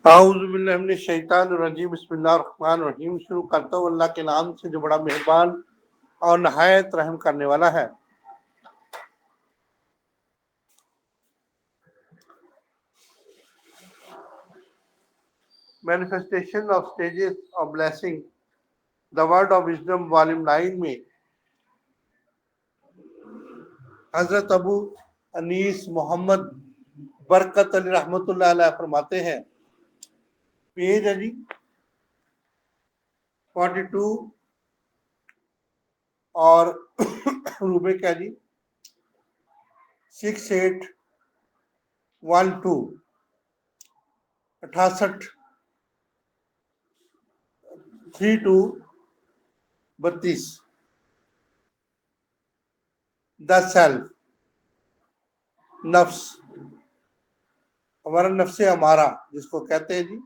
आऊज़ुबिल्लाहिमिनश्शैतानिर्रजीम बिस्मिल्लाहिर्रहमानिर्रहीम। शुरू करता हूँ अल्लाह के नाम से जो बड़ा मेहरबान और नहायत रहम करने वाला है। Manifestation of stages of blessing the word of wisdom volume 9 में हजरत अबू अनीस मोहम्मद बरकत अली रहमतुल्लाह अलैह फरमाते हैं, पेज है जी 42 और रूबे क्या जी 6812 68 32 द सेल्फ नफ्स, हमारा नफ्स हमारा जिसको कहते हैं जी,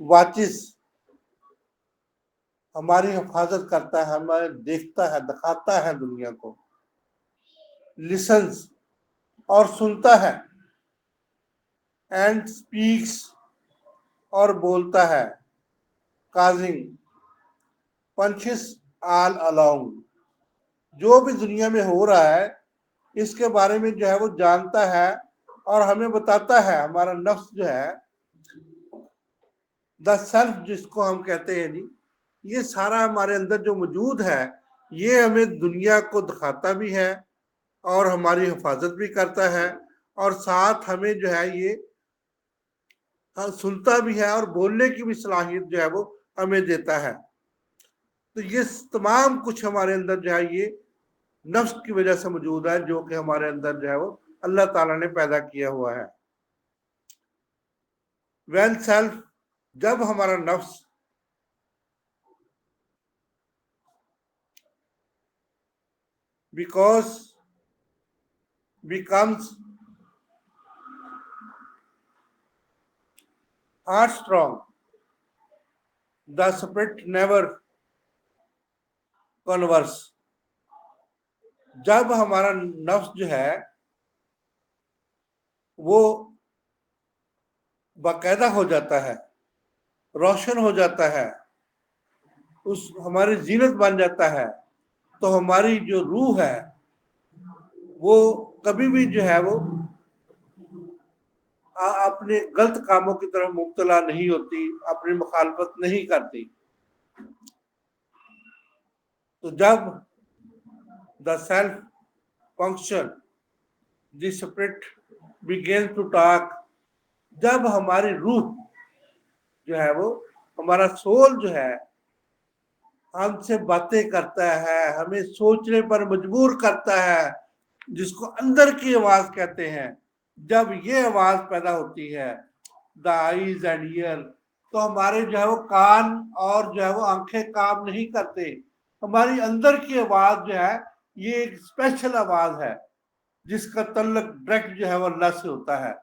वाचिस हमारी हिफाजत करता है, हमें देखता है, दिखाता है दुनिया को। लिसन्स और सुनता है। एंड स्पीक्स और बोलता है। काजिंग पंचिस ऑल अलोंग, जो भी दुनिया में हो रहा है इसके बारे में जो है वो जानता है और हमें बताता है। हमारा नफ्स जो है, द सेल्फ जिसको हम कहते हैं जी, ये सारा हमारे अंदर जो मौजूद है ये हमें दुनिया को दिखाता भी है और हमारी हिफाजत भी करता है और साथ हमें जो है ये सुनता भी है और बोलने की भी सलाहियत जो है वो हमें देता है। तो ये तमाम कुछ हमारे अंदर जो है ये नफ्स की वजह से मौजूद है, जो कि हमारे अंदर जो है वो अल्लाह ताला ने पैदा किया हुआ है। वेन सेल्फ, जब हमारा नफ्स because becomes heart strong, the spirit never converse। जब हमारा नफ्स जो है वो बाकायदा हो जाता है, रोशन हो जाता है, उस हमारी जीनत बन जाता है, तो हमारी जो रूह है वो कभी भी जो है वो अपने गलत कामों की तरफ मुब्तला नहीं होती, अपनी मुखालफत नहीं करती। तो जब the self function the spirit begin to talk, जब हमारी रूह जो है वो, हमारा सोल जो है हमसे बातें करता है, हमें सोचने पर मजबूर करता है, जिसको अंदर की आवाज कहते हैं। जब ये आवाज पैदा होती है, द आईज एंड ईयर, तो हमारे जो है वो कान और जो है वो आंखें काम नहीं करते। हमारी अंदर की आवाज जो है ये एक स्पेशल आवाज है जिसका तल्लक डायरेक्ट जो है वो अल्लाह से होता है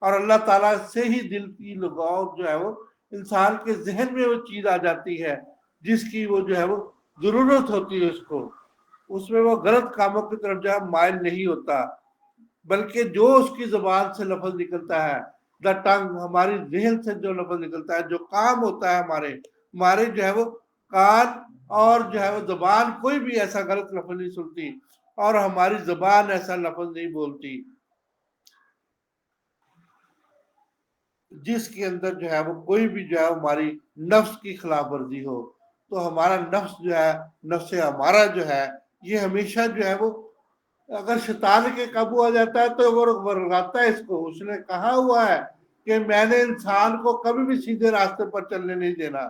और अल्लाह ताला से ही दिल की लगाव जो है वो इंसान के जहन में वो चीज आ जाती है जिसकी वो जो है वो जरूरत होती है उसको। उसमें वो गलत कामों की तरफ जो है माइल नहीं होता, बल्कि जो उसकी जबान से लफ्ज निकलता है, द टंग, हमारी जहन से जो लफ्ज निकलता है, जो काम होता है हमारे हमारे जो है वो कान और जो है वो जबान कोई भी ऐसा गलत लफ्ज नहीं सुनती और हमारी जबान ऐसा लफ्ज नहीं बोलती जिसके अंदर जो है वो कोई भी जो है हमारी नफ्स की खिलाफ वर्जी हो। तो हमारा नफ्स जो है, नफ्स हमारा जो है, ये हमेशा जो है वो अगर शैतान के काबू आ जाता है तो वो वर्राता है इसको। उसने कहा हुआ है कि मैंने इंसान को कभी भी सीधे रास्ते पर चलने नहीं देना,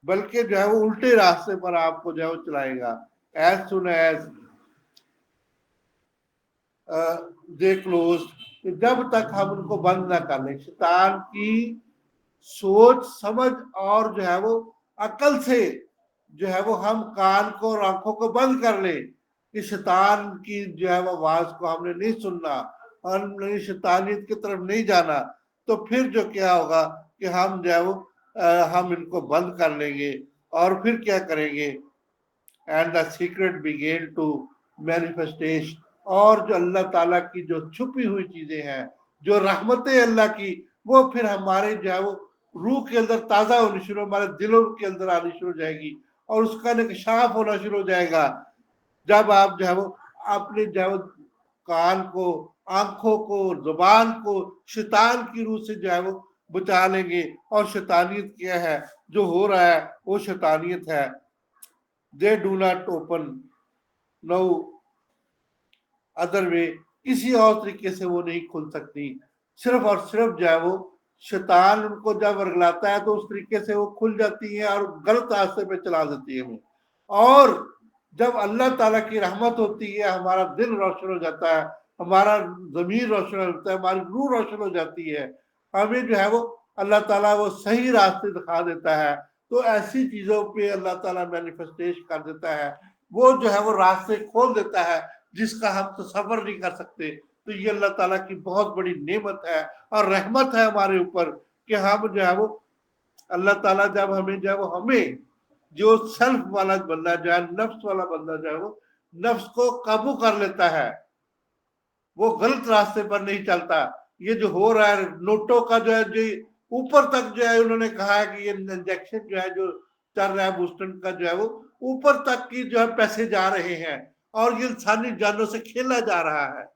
बल्कि जो है वो उल्टे रास्ते पर आपको जो है वो चलाएगा। As soon as they close, जब तक हम उनको बंद ना कर लें। शैतान की सोच समझ और जो है वो अकल से जो है वो हम कान को और आंखों को बंद कर ले कि शैतान की जो है वो आवाज को हमने नहीं सुनना और नहीं शैतानियत की तरफ नहीं जाना। तो फिर जो क्या होगा कि हम जो है वो हम इनको बंद कर लेंगे और फिर क्या करेंगे। And the secret begin to manifestation, और जो अल्लाह ताला की जो छुपी हुई चीजें हैं, जो रहमत अल्लाह की वो फिर हमारे जो है वो रूह के अंदर ताजा होनी शुरू, हमारे दिलों के अंदर आनी शुरू हो जाएगी और उसका इंकशाफ होना शुरू हो जाएगा। जब आप जो है वो अपने जो है वो कान को, आंखों को, जुबान को शैतान की रूह से जो है वो बचा लेंगे। और शैतानियत क्या है, जो हो रहा है वो शैतानियत है। They do not open no other way, किसी और तरीके से वो नहीं खुल सकती, सिर्फ और सिर्फ जो है वो शैतान उनको जब वर्गलाता है तो उस तरीके से वो खुल जाती है और गलत रास्ते पे चला देती है हमें। और जब अल्लाह ताला की रहमत होती है, हमारा दिल रोशन हो जाता है, हमारा जमीर रोशन हो जाता है, हमारी रूह रोशन हो जाती है, हमें जो है वो अल्लाह ताला वो सही रास्ते दिखा देता है। तो ऐसी चीजों पे अल्लाह ताला मैनिफेस्टेशन कर देता है, वो जो है वो रास्ते खोल देता है जिसका हम तसव्वुर नहीं कर सकते। तो ये अल्लाह ताला की बहुत बड़ी नेमत है और रहमत है हमारे ऊपर कि हम जो है वो अल्लाह ताला जब हमें जो है वो हमें जो सेल्फ वाला बंदा जो है, नफ्स वाला बंदा जो है वो नफ्स को काबू कर लेता है, वो गलत रास्ते पर नहीं चलता। ये जो हो रहा है नोटों का जो है, जो ऊपर तक जो है उन्होंने कहा है कि ये इंजेक्शन जो है जो चल रहा है बूस्टर का जो है वो ऊपर तक की जो है पैसे जा रहे हैं और ये इंसानी जानों से खेला जा रहा है,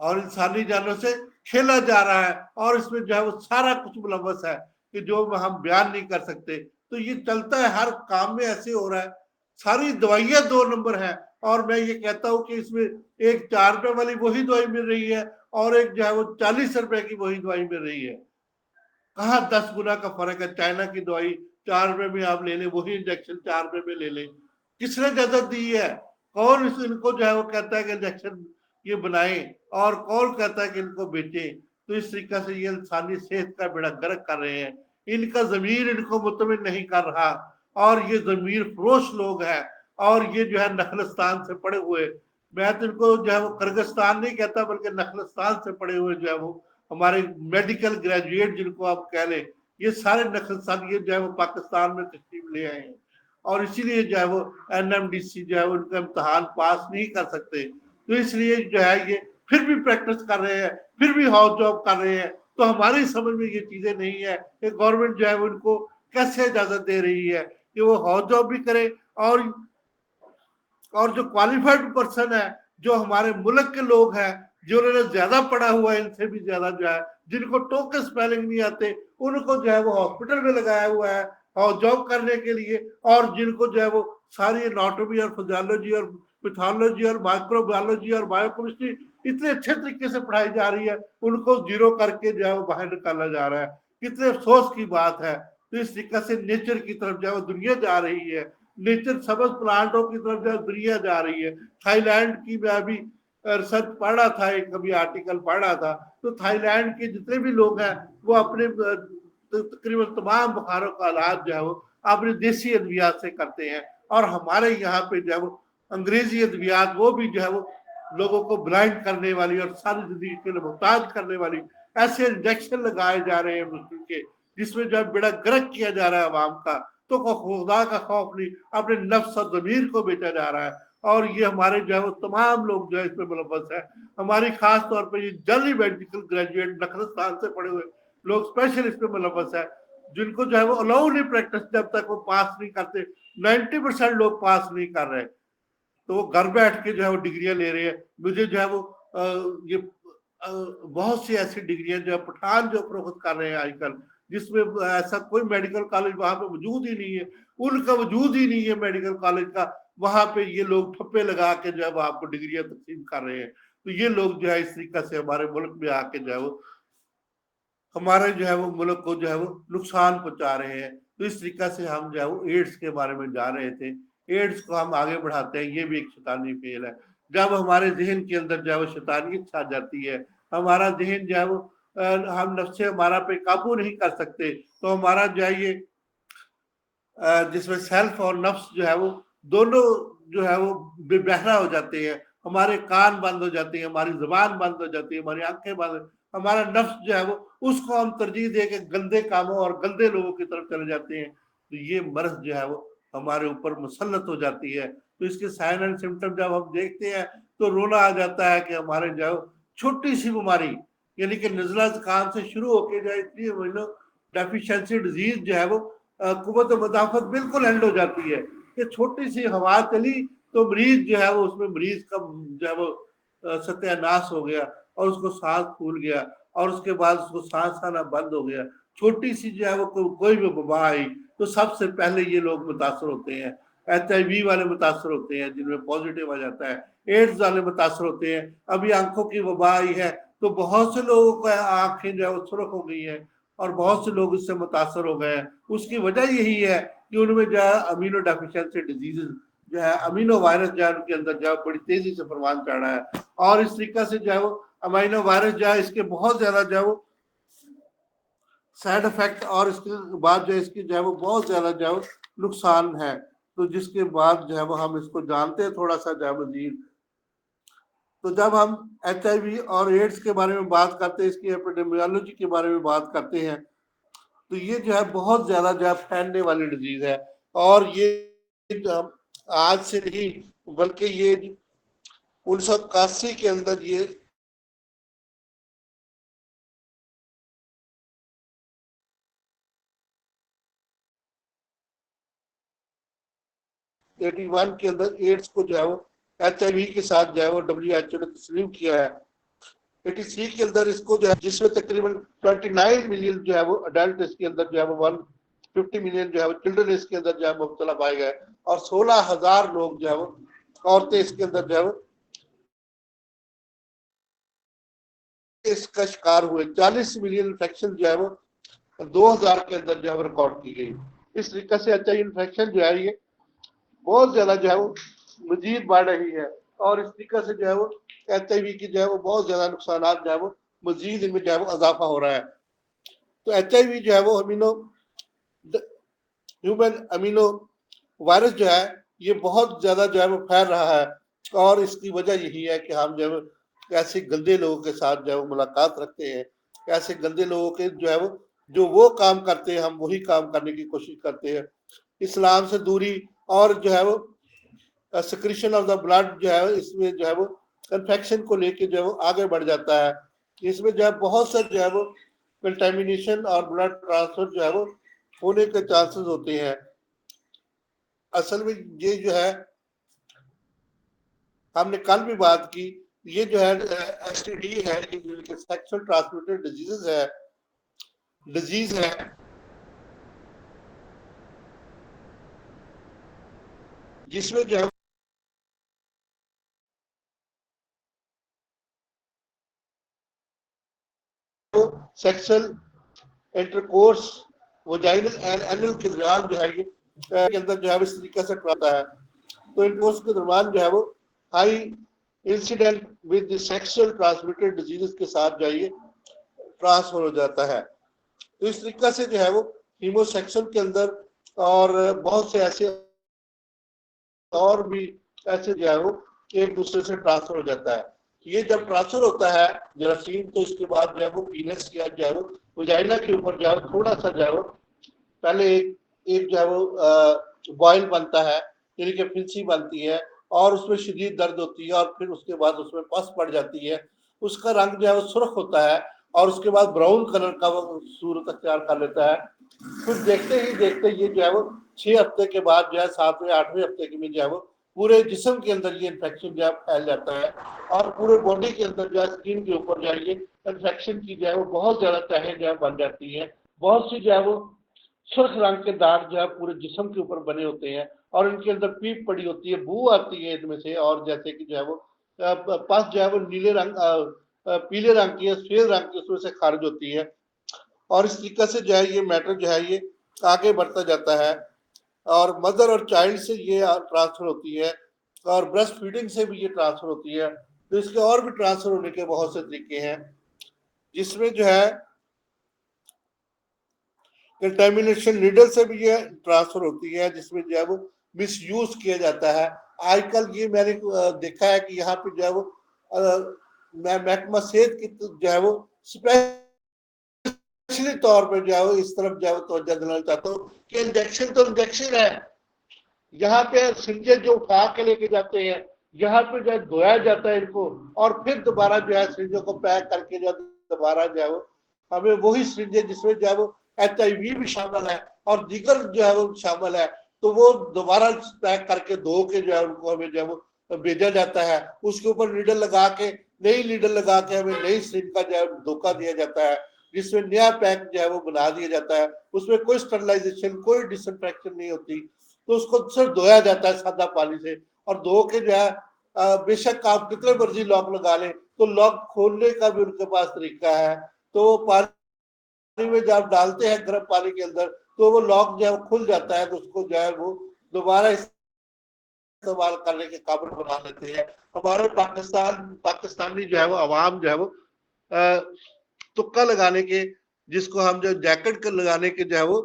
और इंसानी जानों से खेला जा रहा है और इसमें जो है वो सारा कुछ मुलव्वस है कि जो हम बयान नहीं कर सकते। तो ये चलता है, हर काम में ऐसे हो रहा है। सारी दवाइयां 2 नंबर है और मैं ये कहता हूँ कि इसमें एक 4 रुपए वाली वही दवाई मिल रही है और एक जो है वो 40 रुपए की वही दवाई मिल रही है। कहाँ 10 गुना का फर्क है। चाइना की दवाई 4 रुपए में आप ले लें, वही इंजेक्शन 4 रुपए में ले लें। किसने इजाजत दी है? कौन इनको जो है वो कहता है कि इंजेक्शन ये बनाए और कौन कहता है कि इनको बेचे? तो इस तरीके से ये इंसानी सेहत का बेड़ा गर्क कर रहे हैं। इनका जमीर इनको मुतमिन नहीं कर रहा और ये जमीर फरोश लोग हैं और ये जो है नखलस्तान से पड़े हुए, मैं तो इनको जो है वो किर्गिस्तान नहीं कहता बल्कि नखलस्तान से पड़े हुए जो है वो हमारे मेडिकल ग्रेजुएट जिनको आप कह लें, ये सारे नक्सलवादी ये जो है वो पाकिस्तान में तशरीफ ले आए हैं और इसीलिए जो है वो एनएमडीसी जो है उनका इम्तहान पास नहीं कर सकते। तो इसलिए जो है ये फिर भी प्रैक्टिस कर रहे हैं, फिर भी हाउस जॉब कर रहे हैं। तो हमारी समझ में ये चीजें नहीं है कि गवर्नमेंट जो है उनको कैसे इजाजत दे रही है कि वो हाउस जॉब भी करे और जो क्वालिफाइड पर्सन है, जो हमारे मुल्क के लोग हैं, जिन्होंने ज्यादा पढ़ा हुआ है, इनसे भी ज्यादा जो है जिनको टोकन स्पेलिंग नहीं आते, उनको जो है वो हॉस्पिटल में लगाया हुआ है और जॉब करने के लिए। और जिनको जो है वो सारी एनाटॉमी और फिजियोलॉजी और पैथोलॉजी और माइक्रोबायोलॉजी और बायोकेमिस्ट्री इतने अच्छे तरीके से पढ़ाई जा रही है, उनको जीरो करके जो है वो बाहर निकाला जा रहा है। कितने अफसोस की बात है। तो इस तरीके से नेचर की तरफ जो है वो दुनिया जा रही है, नेचर सबज प्लांटों की तरफ जो दुनिया जा रही है। थाईलैंड की मैं अभी रिसर्च पढ़ रहा था, एक कभी आर्टिकल पढ़ रहा था, तो थाईलैंड के जितने भी लोग हैं वो अपने तकरीबन तमाम बुखारों का इलाज जो है वो अपने देसी अद्वियात से करते हैं। और हमारे यहाँ पे जो है वो अंग्रेजी अद्वियात वो भी जो है वो लोगों को ब्लाइंड करने वाली और सारी जिंदगी के लिए मोहताज करने वाली ऐसे इंजेक्शन लगाए जा रहे हैं मुस्लिम के, जिसमें जो है बेड़ा गर्क किया जा रहा है अवाम का। तो खुदा का खौफ नहीं, अपने नफ्स और जमीर को बेचा जा रहा है। और ये हमारे जो है वो तमाम लोग जो है इसमें मुलव्वस है। हमारी खास तौर पर ये जल्दी मेडिकल ग्रेजुएट नखलस्तान से पढ़े हुए लोग स्पेशल इसमें मुलव्वस है, जिनको जो है वो अलाउ नहीं प्रैक्टिस जब तक वो पास नहीं करते। 90% लोग पास नहीं कर रहे, तो वो घर बैठ के जो है वो डिग्रियां ले रहे हैं। मुझे जो है वो ये बहुत सी ऐसी डिग्रियां जो है पठान जो फरोख्त कर रहे हैं आजकल, जिसमें ऐसा कोई मेडिकल कॉलेज वहां पे वजूद ही नहीं है, उनका वजूद ही नहीं है मेडिकल कॉलेज का। वहां पे ये लोग ठप्पे लगा के जो है वो आपको डिग्रियां तकसीम कर रहे हैं। तो ये लोग जो है इस तरीके से हमारे मुल्क में आके जो है वो हमारे जो है वो मुल्क को जो है वो नुकसान पहुंचा रहे हैं। तो इस तरीके से हम जो है वो एड्स के बारे में जा रहे थे। एड्स को हम आगे बढ़ाते हैं, ये भी एक शैतानी फेल है। जब हमारे जहन के अंदर जो है वो शैतानियत छा जाती है, हमारा जहन जो है वो हम नफ्से हमारा पे काबू नहीं कर सकते, तो हमारा जो है ये जिसमें सेल्फ और नफ्स जो है वो दोनों जो है वो बेबहरा हो जाते हैं। हमारे कान बंद हो जाते हैं, हमारी जुबान बंद हो जाती है, हमारी आंखें बंद, हमारा नफ्स जो है वो उसको हम तरजीह दे के गंदे कामों और गंदे लोगों की तरफ चले जाते हैं। तो ये मर्ज जो है वो हमारे ऊपर मुसल्लत हो जाती है। तो इसके साइन एंड सिम्टम जब हम देखते हैं तो रोना आ जाता है कि हमारे जो है छोटी सी बीमारी यानी कि नज़ला ज़ुकाम से शुरू होकर जो इतनी इम्यूनो डेफिशिएंसी डिजीज जो है वो कुव्वत मुदाफ़त बिल्कुल एंड हो जाती है कि छोटी सी हवा चली तो मरीज जो है वो उसमें मरीज का जो है वो सत्यानाश हो गया और उसको सांस फूल गया और उसके बाद उसको सांस आना बंद हो गया। छोटी सी जो है वो कोई भी वबा आई तो सबसे पहले ये लोग मुतासर होते हैं। HIV वाले मुतासर होते हैं जिनमें पॉजिटिव आ जाता है, एड्स वाले मुतासर होते हैं। अभी आंखों की वबा आई है तो बहुत से लोगों को आंखें जो है वो सुर्ख हो गई है और बहुत से लोग इससे मुतासर हो गए हैं। उसकी वजह यही है कि उनमें जो है अमीनो डेफिशिएंसी डिजीजेस जो है अमीनो वायरस जो है उनके अंदर जो है बड़ी तेजी से परवान चढ़ा है और इस तरीके से जो है वो अमीनो वायरस जो है इसके बहुत ज्यादा जो है वो साइड इफेक्ट और इसके बाद जो है इसकी जो है वो बहुत ज्यादा जो है नुकसान है। तो जिसके बाद जो है वो हम इसको जानते हैं थोड़ा सा जो है मजीद। तो जब हम HIV और एड्स के बारे में बात करते हैं, इसकी एपिडेमियोलॉजी के बारे में बात करते हैं, तो ये जो है बहुत ज्यादा जो है फैलने वाली डिजीज है और ये आज से नहीं बल्कि ये 1981 के अंदर ये '81 के अंदर एड्स को जो है वो HIV के साथ जो है वो WHO ने तस्लीम किया है। 83 के अंदर इसको जो है जिसमें तकरीबन 29 मिलियन जो है वो अडल्ट इसके अंदर जो है वो 150 मिलियन जो है वो चिल्ड्रन इसके अंदर जो है मुब्तला पाए गए और 16,000 लोग जो है वो औरतें इसके अंदर जो है वो इसका शिकार हुए। 40 मिलियन इन्फेक्शन जो है वो 2000 के अंदर जो है वो रिकॉर्ड की गई। इस तरीके से HIV इन्फेक्शन जो है ये बहुत ज्यादा जो है वो मजीद बढ़ रही है और इस तरीके से जो है वो HIV की जो है वो बहुत ज्यादा नुकसान जो है वो मजीद इनमें जो है वो इजाफा हो रहा है। तो HIV जो है वो ह्यूमन अमीनो वायरस जो है ये बहुत ज्यादा जो है वो फैल रहा है और इसकी वजह यही है कि हम जो है ऐसे गंदे लोगों के साथ जो है वो मुलाकात रखते हैं। ऐसे गंदे लोगों के जो है वो काम करते हैं हम वही काम करने की कोशिश करते हैं। इस्लाम से दूरी और जो है वो सिक्रीशन ऑफ द ब्लड जो है इसमें जो है वो इन्फेक्शन को लेके जो है वो आगे बढ़ जाता है। इसमें जो है बहुत से जो है वो कंटेमिनेशन और ब्लड ट्रांसफर जो है वो होने के चांसेस होते हैं। असल में ये जो है हमने कल भी बात की, ये जो है STD है, सेक्सुअल ट्रांसमिटेड डिजीज है जिसमें जो है sexual intercourse vaginal and anal के दौरान जो है ये के अंदर जो है इस तरीके से आता है। तो इंटरकोर्स के दौरान जो है वो high incident with sexual transmitted diseases के साथ जो है ट्रांसफर हो जाता है। तो इस तरीके से जो है वो हीमोसेक्सुअल के अंदर और बहुत से ऐसे और भी ऐसे जो है वो एक दूसरे से ट्रांसफर हो जाता है। ये जब ट्रांसफर होता है जरासीम तो इसके बाद जो है वो पीनस या जो है वो वजाइना के ऊपर जो है थोड़ा सा जो है वो पहले एक जो है वो बॉयल बनता है यानी कि फिंसी बनती है और उसमें शदीद दर्द होती है और फिर उसके बाद उसमें पस पड़ जाती है। उसका रंग जो है वो सुर्ख होता है और उसके बाद ब्राउन कलर का वो सूरत अख्तियार कर लेता है। फिर देखते ही देखते ये जो है वो 6 हफ्ते के बाद जो है 7वें 8वें हफ्ते के में जो है वो पूरे जिस्म के अंदर ये इन्फेक्शन जो है फैल जाता है और पूरे बॉडी के अंदर जो है स्किन के ऊपर जो है ये इन्फेक्शन की जो है वो बहुत ज्यादा तहें जो है बन जाती है। बहुत सी जो है वो सुर्ख रंग के दाग जो है पूरे जिस्म के ऊपर बने होते हैं और इनके अंदर पीप पड़ी होती है, बू आती है इनमें से और जैसे कि जो है वो पस जो है वो नीले रंग पीले रंग की सफेद रंग की उसमें से खारिज होती है और इस तरीके से जो है ये मैटर जो है ये आगे बढ़ता जाता है और मदर और चाइल्ड से ये ट्रांसफर होती है और ब्रेस्ट फीडिंग से भी ये ट्रांसफर होती है। तो इसके और भी ट्रांसफर होने के बहुत से तरीके हैं जिसमें जो है कंटेमिनेशन नीडल से भी ये ट्रांसफर होती है जिसमें जो है वो मिस यूज किया जाता है। आजकल ये मैंने देखा है कि यहाँ पे जो है वो मैं महकमा सेहत की जो है वो स्पेशली तौर पर जो है वो इस तरफ जो है वो तवज्जो दिलाना चाहता हूँ कि इंजेक्शन तो इंजेक्शन है। यहाँ पे सिंजे जो उठा के लेके जाते हैं यहाँ पे जो है धोया जाता है इनको, और फिर दोबारा जो है सिरिंजों को पैक करके जो दोबारा जो है वो हमें वही सिरिंजें जिसमें जो है वो HIV भी शामिल है और दीगर जो है वो शामिल है, तो वो दोबारा पैक करके धो के जो है उनको हमें जो है वो भेजा जाता है। उसके ऊपर नीडल लगा के, नई नीडल लगा के हमें नई सिरिंज का जो है धोखा दिया जाता है, जिसमें नया पैक जो है वो बना दिया जाता है। उसमें कोई स्टरलाइजेशन, कोई डिसइंफेक्शन नहीं होती, तो उसको सिर्फ धोया जाता है सादा पानी से, और धो के जो है बेशक आप कितने मर्जी लॉक लगा लें, तो लॉक खोलने का भी उनके पास तरीका है। तो पानी में जब आप डालते हैं गर्म पानी के अंदर, तो वो लॉक जो है खुल जाता है, तो उसको जो है वो दोबारा इस्तेमाल करने के काबिल बना लेते हैं। हमारे पाकिस्तानी जो है वो अवाम जो है वो तुक्का लगाने के, जिसको हम जो जैकेट लगाने के जो है वो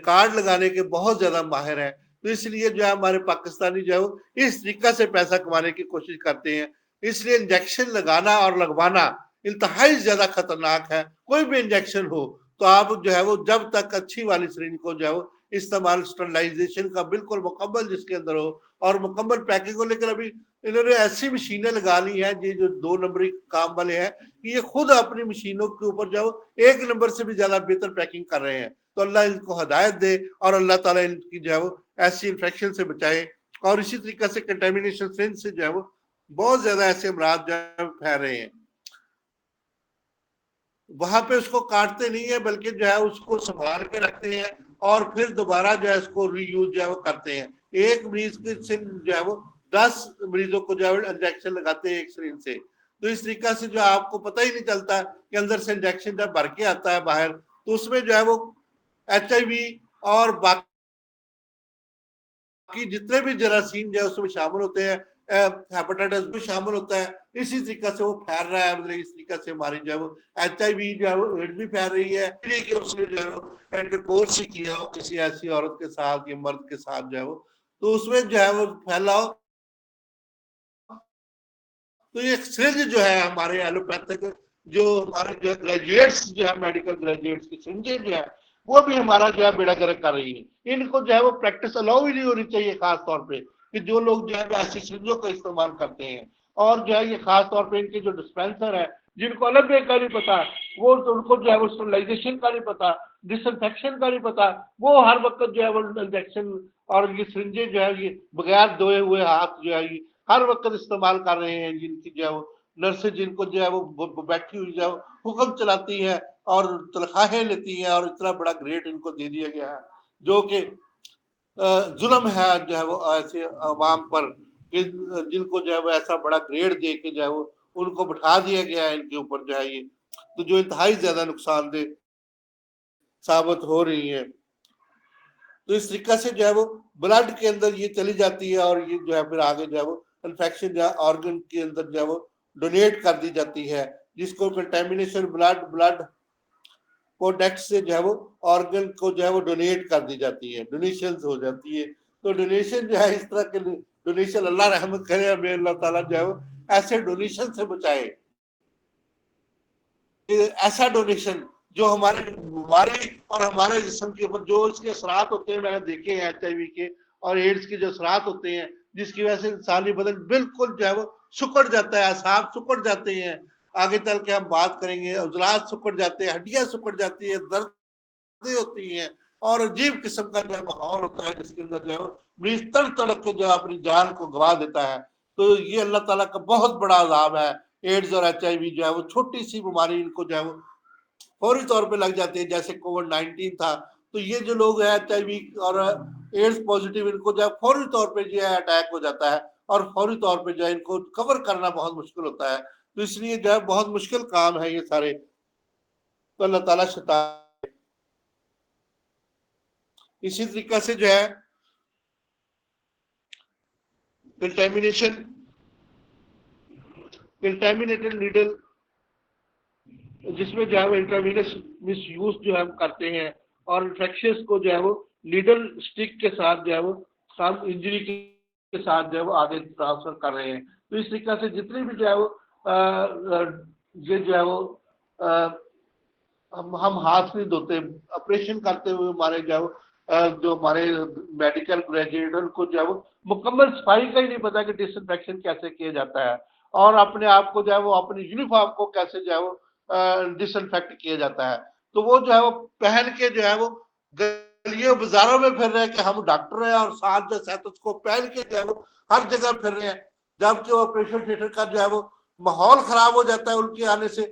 कार्ड लगाने के बहुत ज्यादा माहिर है। तो इसलिए जो है हमारे पाकिस्तानी जो है वो इस तरीका से पैसा कमाने की कोशिश करते हैं। इसलिए इंजेक्शन लगाना और लगवाना इंतहाई ज्यादा खतरनाक है। कोई भी इंजेक्शन हो तो आप जो है वो जब तक अच्छी वाली सिरिंज को जो है वो इस्तेमाल स्टरलाइजेशन का बिल्कुल मुकम्मल जिसके अंदर हो और मुकम्मल पैकिंग हो। लेकिन अभी इन्होंने ऐसी मशीनें लगा ली हैं, ये जो 2 नंबरी काम वाले हैं, कि ये खुद अपनी मशीनों के ऊपर जो 1 नंबर से भी ज्यादा बेहतर पैकिंग कर रहे हैं। तो अल्लाह इनको हिदायत दे और अल्लाह ताला इनकी जो है वो ऐसी इन्फेक्शन से बचाए। और इसी तरीके से कंटेमिनेशन से जो है वो बहुत ज्यादा ऐसे अमराज जो है फैल रहे हैं। वहां पे उसको काटते नहीं है, बल्कि जो है उसको संभाल के रखते हैं और फिर दोबारा जो है उसको रीयूज जो है वो करते हैं। एक मरीज की जो है वो 10 मरीजों को जो है इंजेक्शन लगाते हैं एक सिरिंज से। तो इस तरीका से जो आपको पता ही नहीं चलता कि अंदर से इंजेक्शन जब भर के आता है बाहर, तो उसमें जो है वो HIV और बाकी जितने भी जरासीम जो है उसमें शामिल होते हैं, हेपेटाइटिस भी शामिल होता है। इसी तरीके से वो फैल रहा है, मतलब इस तरीके से हमारी जो है वो HIV जो है वो एड्स भी फैल रही है कि उसने जो है वो इंटरकोर्स ही किया हो किसी ऐसी औरत के साथ या मर्द के साथ जो है वो, तो उसमें जो है वो फैलाओ। तो ये सिरिंज जो है हमारे एलोपैथिक जो हमारे जो ग्रेजुएट्स जो है मेडिकल ग्रेजुएट्स की सिरिंजें जो है वो भी हमारा जो है बेड़ा गर्क कर रही है। इनको जो है वो प्रैक्टिस अलाउ ही नहीं होनी चाहिए, खास तौर पे कि जो लोग जो है ऐसी सिरिंजों का इस्तेमाल करते हैं। और जो है ये खास तौर पे इनके जो डिस्पेंसर है, जिनको अलग का नहीं पता, वो तो उनको जो है वो स्टरलाइजेशन का नहीं पता, डिसइंफेक्शन का नहीं पता, वो हर वक्त जो है वो इंजेक्शन और ये सिरिंजें जो है ये बगैर धोए हुए हाथ जो है हर वक्त इस्तेमाल कर रहे हैं। जिनकी जो है वो नर्सेज जिनको जो है वो बैठी हुई जो है हुक्म चलाती है और तनख्वाहें लेती हैं, और इतना बड़ा ग्रेड इनको दे दिया गया है जो कि जुल्म है जो है वो ऐसे अवाम पर, कि जिनको जो है वो ऐसा बड़ा ग्रेड दे के जो है वो उनको बिठा दिया गया है इनके ऊपर जो है ये, तो जो इंतहाई ज्यादा नुकसानदेह साबित हो रही है। तो इस तरीका से जो है वो ब्लड के अंदर ये चली जाती है और ये जो है फिर आगे जो है वो इन्फेक्शन जो है ऑर्गन के अंदर जो है वो डोनेट कर दी जाती है, जिसको कंटेमिनेशन ब्लड प्रोडक्ट से जो है वो ऑर्गन को जो है वो डोनेट कर दी जाती है, डोनेशन हो जाती है। तो डोनेशन जो है इस तरह के डोनेशन, अल्लाह रहमत करे हमें, अल्लाह ताला जो है वो ऐसे डोनेशन से बचाए। ऐसा डोनेशन जो हमारे हमारे और हमारे जिस्म के ऊपर जो इसके असरात होते हैं, मैंने देखे हैं HIV के और एड्स के जो असरात होते हैं, जिसकी वजह से इंसानी बदन बिल्कुल जो है वो सुकड़ जाता है, असाब सुकड़ जाते हैं। आगे चल के हम बात करेंगे, उजलात सुकड़ जाते हैं, हड्डियां सुकड़ जाती है, दर्द होती हैं और अजीब किस्म का जो माहौल होता है, जिसके अंदर जो है मरीज तड़प तड़प के जो अपनी जान को गवा देता है। तो ये अल्लाह ताला का बहुत बड़ा अजाब है। एड्स और HIV जो है वो छोटी सी बीमारी इनको जो है वो फौरी तौर पे लग जाते हैं, जैसे कोविड-19 था। तो ये जो लोग हैं HIV और एड्स पॉजिटिव, इनको जो है फौरी तौर पे जो है अटैक हो जाता है और फौरी तौर पे जो है इनको कवर करना बहुत मुश्किल होता है। तो इसलिए जो है बहुत मुश्किल काम है ये सारे। तो अल्लाह ताला शैतान, इसी तरीके से जो है कंटेमिनेशन, कंटेमिनेटेड नीडल, जिसमें जो है वो इंट्रावीनस मिस यूज जो है हम करते हैं और इन्फेक्शन को जो है वो नीडल स्टिक के साथ जो है वो सम इंजरी के साथ जो है वो आगे ट्रांसफर कर रहे हैं। तो इस तरीके से जितनी भी जो है वो ये जो है वो हम हाथ नहीं धोते, ऑपरेशन करते हुए हमारे जो है जो हमारे मेडिकल ग्रेजुएट उनको जो है वो मुकम्मल सफाई का ही नहीं पता कि डिसइंफेक्शन कैसे किया जाता है, और अपने आप को जो है वो अपनी यूनिफॉर्म को कैसे जो है वो डिसइंफेक्ट किया जाता है। तो वो जो है वो पहन के जो है वो गलियों बाजारों में फिर रहे हैं कि हम डॉक्टर हैं, और साथ जो स्टेथोस्कोप पहन के जो है वो हर जगह फिर रहे हैं, जबकि ऑपरेशन थिएटर का जो है वो माहौल खराब हो जाता है उनके आने से।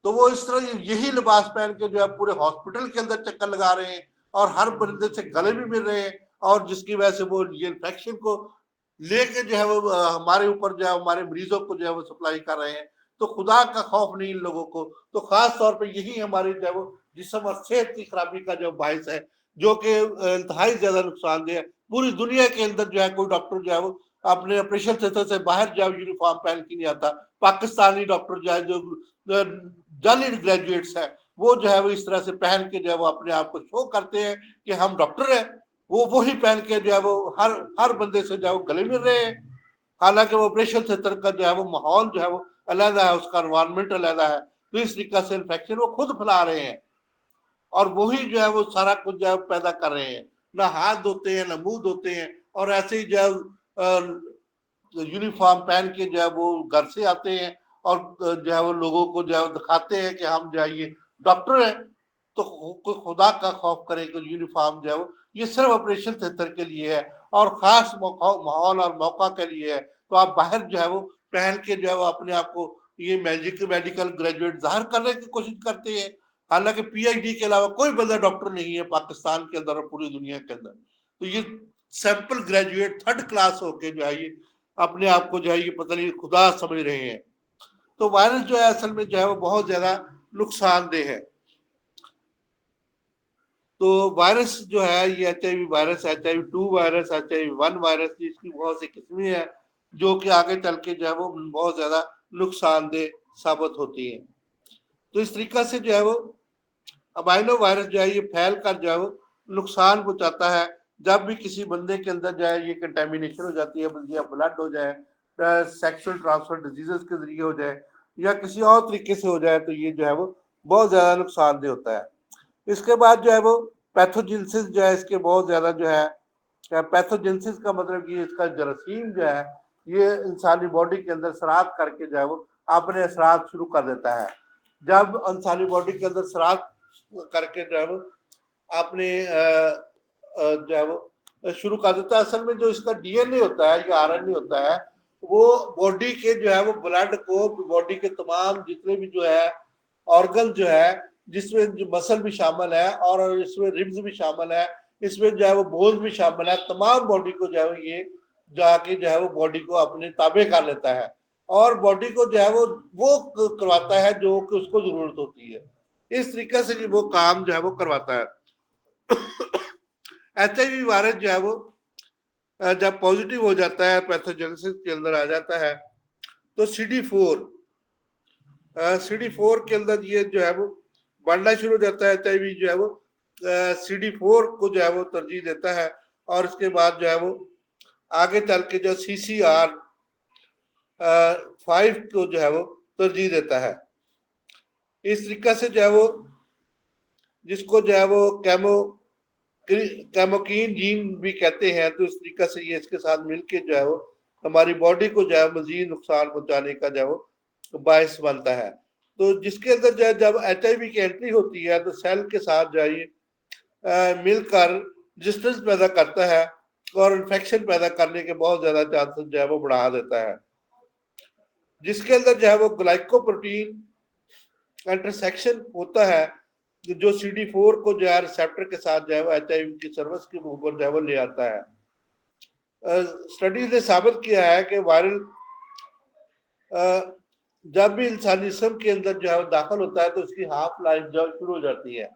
तो वो इस तरह यही लिबास पहन के जो है पूरे हॉस्पिटल के अंदर चक्कर लगा रहे हैं, और हर बंदे से गले भी मिल रहे हैं, और जिसकी वजह से वो ये इन्फेक्शन को लेके जो है वो हमारे ऊपर जो है हमारे मरीजों को जो है वो सप्लाई कर रहे हैं। तो खुदा का खौफ नहीं इन लोगों को। तो खास तौर पे यही हमारी जो है वो जिस्म और सेहत की खराबी का जो बायस है, जो कि इंतहाई ज्यादा नुकसानदेह है। पूरी दुनिया के अंदर जो है कोई डॉक्टर जो है वो अपने ऑपरेशन थिएटर से बाहर जो यूनिफॉर्म पहन के नहीं आता। पाकिस्तानी डॉक्टर जो है जो जाली ग्रेजुएट्स है, वो जो है वो इस तरह से पहन के जो है वो अपने आप को शो करते हैं कि हम डॉक्टर हैं। वो ही पहन के जो है वो हर बंदे से जो है वो गले मिल रहे हैं। हालांकि वो ऑपरेशन थिएटर का जो है वो माहौल जो है वो अलग है, उसका एनवायरमेंट अलग है। तो इस तरीके से इन्फेक्शन वो खुद फैला रहे हैं, और वही जो है वो सारा कुछ जो है पैदा कर रहे हैं। ना हाथ धोते हैं, ना मुंह धोते हैं, और ऐसे ही जो है यूनिफॉर्म पहन के जो है वो घर से आते हैं, और जो है वो लोगों को जो है दिखाते हैं कि हम जो है ये डॉक्टर हैं। तो कोई खुदा का खौफ करे कि यूनिफॉर्म जो है वो ये सिर्फ ऑपरेशन थिएटर के लिए है, और खास माहौल और मौका के लिए है। तो आप बाहर जो है वो पहन के जो है वो अपने आप को ये मेडिकल ग्रेजुएट जाहिर करने की कोशिश करते हैं। हालांकि पीएचडी के अलावा कोई बंदा डॉक्टर नहीं है पाकिस्तान के अंदर और पूरी दुनिया के अंदर। तो ये सैंपल ग्रेजुएट थर्ड क्लास होके जो है ये अपने आप को जो है ये पता नहीं खुदा समझ रहे हैं। तो वायरस जो है असल में जो है वो बहुत ज्यादा नुकसानदेह है। तो वायरस जो है ये HIV virus, HIV-2 virus, HIV-1 virus, इसकी बहुत सी किस्में हैं जो कि आगे चल के जो है वो बहुत ज्यादा नुकसानदेह साबित होती है। तो इस तरीका से जो है वो अमाइनो वायरस जो है ये फैल कर जो है वो नुकसान पहुंचाता है। जब भी किसी बंदे के अंदर जो है ये कंटेमिनेशन हो जाती है, या ब्लड हो जाए, सेक्सुअल ट्रांसफर डिजीजेस के जरिए हो जाए, या किसी और तरीके से हो जाए, तो ये जो है वो बहुत ज्यादा नुकसानदेह होता है। इसके बाद जो है वो पैथोजेंसिस जो है इसके बहुत ज्यादा जो है, पैथोजेंसिस का मतलब कि इसका जरासीम जो है ये इंसानी बॉडी के अंदर सरात करके जो है वो अपने असरात शुरू कर देता है। जब इंसानी बॉडी के अंदर सरात करके जो है वो आपने जो है वो शुरू कर देता है, असल में जो इसका डीएनए होता है या आरएनए होता है, वो बॉडी के जो है वो ब्लड को बॉडी के तमाम जितने भी जो है ऑर्गन जो है, जिसमें जो मसल भी शामिल है और इसमें रिब्स भी शामिल है, इसमें जो है वो बोन्स भी शामिल है, तमाम बॉडी को जो है वो ये जाके जो है वो बॉडी को अपने ताबे कर लेता है, और बॉडी को जो है वो करवाता है जो कि उसको जरूरत होती है। इस तरीके से वो काम जो है वो करवाता है। HIV वायरस जो है वो जब पॉजिटिव हो जाता है, पैथोजेनेसिस के अंदर आ जाता है, तो CD4 के अंदर ये जो है वो बढ़ना शुरू हो जाता है। HIV जो है वो CD4 को जो है वो तरजीह देता है, और इसके बाद जो है वो आगे चल के जो CCR5 को जो है वो तरजीह देता है। इस तरीके से जो है वो जिसको जो है वो कैमोकीन जीन भी कहते हैं, तो इस तरीके से ये इसके साथ मिलके जो है वो हमारी बॉडी को जो है मजीद नुकसान पहुंचाने का जो है वो बायस बनता है। तो जिसके अंदर जो है जब HIV की एंट्री होती है तो सेल के साथ जो है ये मिलकर रेजिस्टेंस पैदा करता है, और इन्फेक्शन पैदा करने के बहुत ज्यादा चांसेस जो है वो बढ़ा देता है। जिसके अंदर जो है वो ग्लाइकोप्रोटीन इंटरसेक्शन होता है जो CD4 को जो है रिसेप्टर के साथ जो है वो HIV की सर्विस के ऊपर जो है वो ले आता है। स्टडीज ने साबित किया है कि वायरल जब भी इंसानी जिस्म के अंदर जो है वो दाखिल होता है तो उसकी हाफ लाइफ जो शुरू हो जाती है।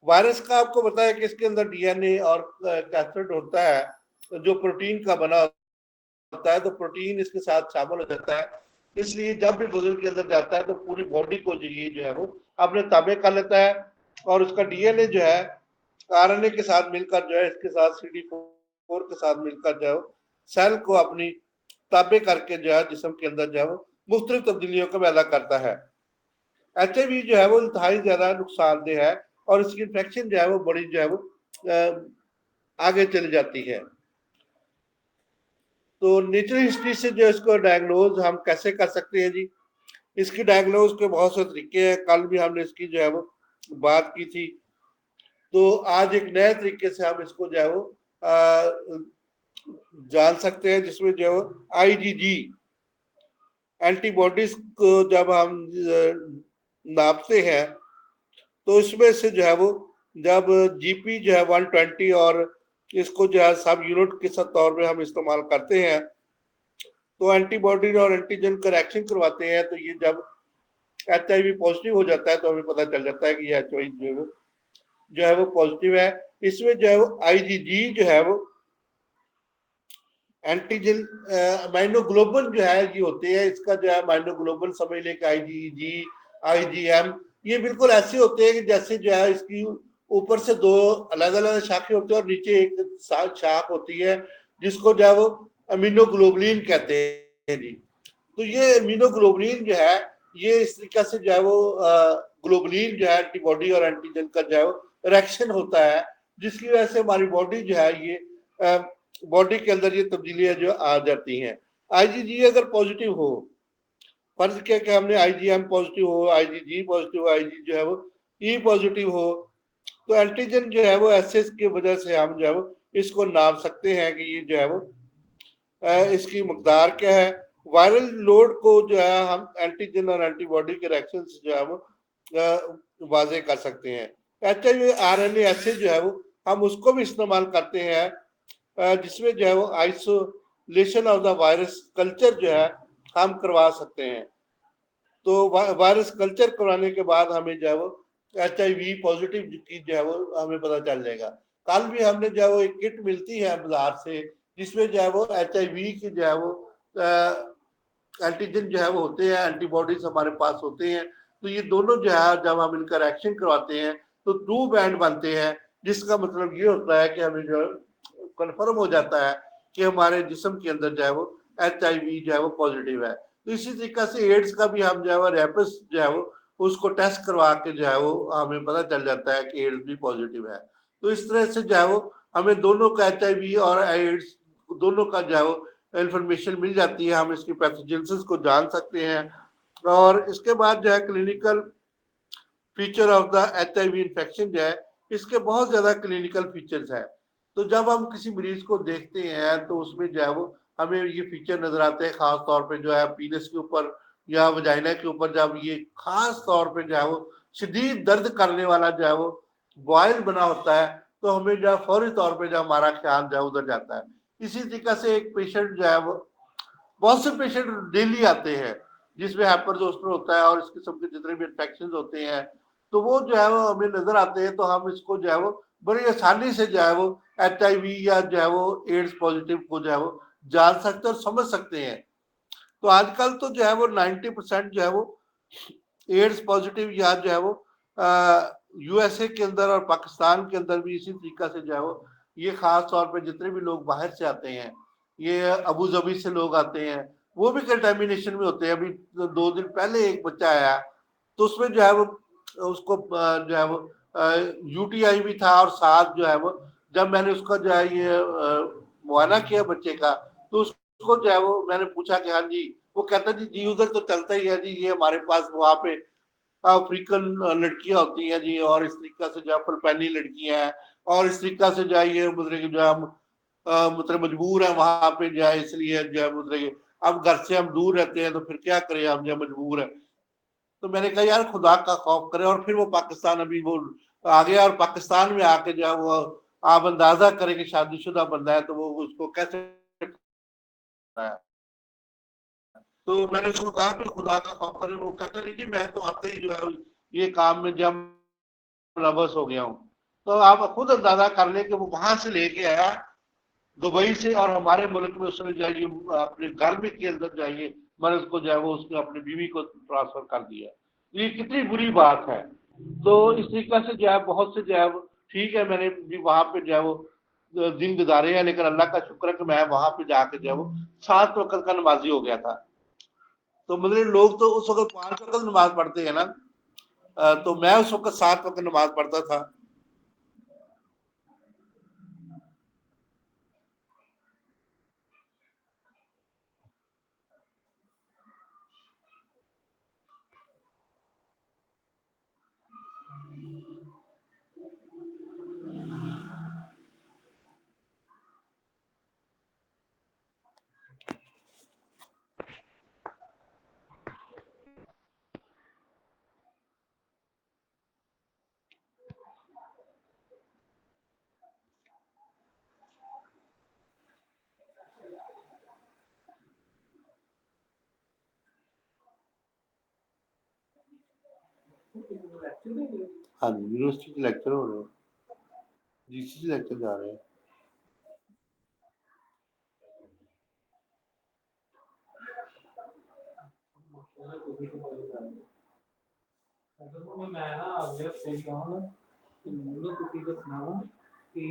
वायरस का आपको पता है कि इसके अंदर DNA और कैप्सिड होता है जो प्रोटीन का बना होता है, तो प्रोटीन इसके साथ शामिल हो जाता है। इसलिए जब भी बुजुर्ग के अंदर जाता है तो पूरी बॉडी को जो है वो अपने ताबे कर लेता है, और उसका DNA जो है RNA के साथ मिलकर जो है इसके साथ CD4 के साथ मिलकर जो है सेल को अपनी ताबे करके जो है जिस्म के अंदर जो है वो मुख्तलिफ तब्दीलियों को पैदा करता है। HIV जो है वो इंतहाई ज्यादा नुकसानदेह है, और इसकी इन्फेक्शन जो है वो बड़ी जो है वो आगे चली जाती है। तो नेचुरल हिस्ट्री से जो इसको डायग्नोज हम कैसे कर सकते हैं जी? इसकी डायग्नोज के बहुत से तरीके हैं, कल भी हमने इसकी जो है वो बात की थी। तो आज एक नए तरीके से हम इसको जो है वो जान सकते हैं, जिसमें जो आईजीजी एंटीबॉडीज को जब हम नापते हैं तो इसमें से जो है वो जब जीपी जो है 120 और इसको जो है सब यूनिट के तौर पे हम इस्तेमाल करते हैं, तो एंटीबॉडी और एंटीजन का रिएक्शन करवाते हैं, तो ये जब HIV पॉजिटिव हो जाता है तो हमें पता चल जाता है कि ये HIV जो है वो पॉजिटिव है। इसमें जो है वो आईजीजी जो है वो एंटीजन माइनोग्लोबुल जो है ये होते हैं, इसका जो है माइनोग्लोबुल समझ लें कि आईजीजी आईजीएम ये बिल्कुल ऐसे होते हैं कि जैसे जो है इसकी ऊपर से दो अलग अलग शाखें होती है और नीचे एक शाख होती है जिसको जो है वो अमीनोग्लोबुलिन कहते हैं जी। तो ये अमीनोग्लोबुलिन जो है ये इस तरीके से जो है वो ग्लोबुलिन जो है एंटीबॉडी और एंटीजन का जो है वो रिएक्शन होता है, जिसकी वजह से हमारी बॉडी जो है ये बॉडी के अंदर ये तब्दीलियां जो आ जाती हैं। आईजीजी अगर पॉजिटिव हो, फर्ज किया कि हमने आईजीएम पॉजिटिव हो, आईजीजी पॉजिटिव हो, आईजी जो है वो ई पॉजिटिव हो, तो एंटीजन जो है वो एसएस की वजह से हम जो है वो इसको नाप सकते हैं कि ये जो है वो इसकी मकदार क्या है। वायरल लोड को जो है हम एंटीजन और एंटीबॉडी के रिएक्शन से जो है वो वाजे कर सकते हैं। HIV RNA एसिड जो है वो हम उसको भी इस्तेमाल करते हैं, जिसमें जो है वो isolation of the virus culture जो है हम करवा सकते हैं। तो वायरस कल्चर करवाने के बाद हमें जो है वो HIV पॉजिटिव की जो है वो हमें पता चल जाएगा। कल भी हमने जो है वो एक किट मिलती है बाजार से, जिसमें जो है वो HIV की जो है वो एंटीजन जो है वो होते हैं, एंटीबॉडीज हमारे पास होते हैं। तो ये दोनों जो है जब हम इनका रिएक्शन करवाते हैं तो 2 बैंड बनते हैं, जिसका मतलब ये होता है कि हमें जो कन्फर्म हो जाता है कि हमारे जिस्म के अंदर जो है वो HIV जो है वो पॉजिटिव है। तो इसी तरीके से एड्स का भी हम जो है वो रैपिड जो है वो उसको टेस्ट करवा के जो है वो हमें पता चल जाता है कि एड्स भी पॉजिटिव है। तो इस तरह से जो है वो हमें दोनों का HIV और एड्स दोनों का जो है वो इंफॉर्मेशन मिल जाती है, हम इसकी पैथोजेनेसिस को जान सकते हैं। और इसके बाद जो है clinical feature of the HIV infection जो है, इसके बहुत ज्यादा क्लिनिकल फीचर्स है। तो जब हम किसी मरीज को देखते हैं तो उसमें जो है वो हमें ये फीचर नजर आते हैं, खास तौर पे जो है पीनस के ऊपर या वजाइना के ऊपर जब ये खास तौर पे जो है वो शदीद दर्द करने वाला जो है वो बॉयल बना होता है, तो हमें जो है फौरी तौर पे जो हमारा ख्याल जो है उधर जाता है। इसी तरीके से एक पेशेंट जो है वो, बहुत से पेशेंट डेली आते हैं जिसमें हाइपरजोस्टर होता है और इस किस्म के जितने भी इन्फेक्शन होते हैं, तो वो जो है वो हमें नजर आते हैं, तो हम इसको जो है वो बड़ी आसानी से जो है वो HIV या जो है वो एड्स पॉजिटिव को जो है वो जान सकते और समझ सकते हैं। तो आजकल तो जो है वो 90% जो है वो एड्स पॉजिटिव या जो है वो USA के अंदर और पाकिस्तान के अंदर भी इसी तरीका से जो है वो ये खास तौर पे जितने भी लोग बाहर से आते हैं, ये अबू धाबी से लोग आते हैं, वो भी कंटेमिनेशन में होते हैं। अभी 2 दिन पहले एक बच्चा आया तो उसमें जो है वो उसको जो है वो UTI भी था, और साथ जो है वो जब मैंने उसका जो है ये मुआयना किया बच्चे का, तो उसको जो है वो मैंने पूछा कि हाँ जी, वो कहता जी उधर तो चलता ही है जी, ये हमारे पास वहाँ पे अफ्रीकन लड़कियां होती हैं जी, और इस तरीका से जो है फिलिपानी लड़कियां हैं, और इस तरीका से जो है ये मतलब जो है हम मतलब मजबूर है वहां पे जो है, इसलिए जो है मतलब अब घर से हम दूर रहते हैं तो फिर क्या करें, हम जो मजबूर है। तो मैंने कहा यार खुदा का खौफ करे, और फिर वो पाकिस्तान अभी वो आ गया, और पाकिस्तान में आके जो है वो आप अंदाजा करें कि शादीशुदा बंदा है तो वो उसको कैसे है। तो मैंने उसको कहा कि खुदा का खौफ करे, वो कहता नहीं जी मैं तो आते ही जो है ये काम में जब नर्वस हो गया हूँ। तो आप खुद अंदाजा कर ले कि वो वहां से लेके आया दुबई से, और हमारे मुल्क में उसने जाइए अपने घर में के अंदर जाइए मैंने उसको जो है वो उसने अपनी बीवी को ट्रांसफर कर दिया। ये कितनी बुरी बात है। तो इस तरीके से जो है बहुत से जो है ठीक है, मैंने भी वहां पे जो है वो दिन गुजारे हैं, लेकिन अल्लाह का शुक्र है कि मैं वहां पे जाके जो है वो 7 वक्त का नमाजी हो गया था। तो मतलब लोग तो उस वक्त 5 वक्त नमाज पढ़ते हैं ना, तो मैं उस वक्त 7 वक्त नमाज पढ़ता था। हाँ जी, यूनिवर्सिटी के लेक्चर हो रहे हैं, जीसी लेक्चर जा रहे हैं। मैं ना अगले स्टेज का हूँ कि मुझे किसी को सुनाऊं कि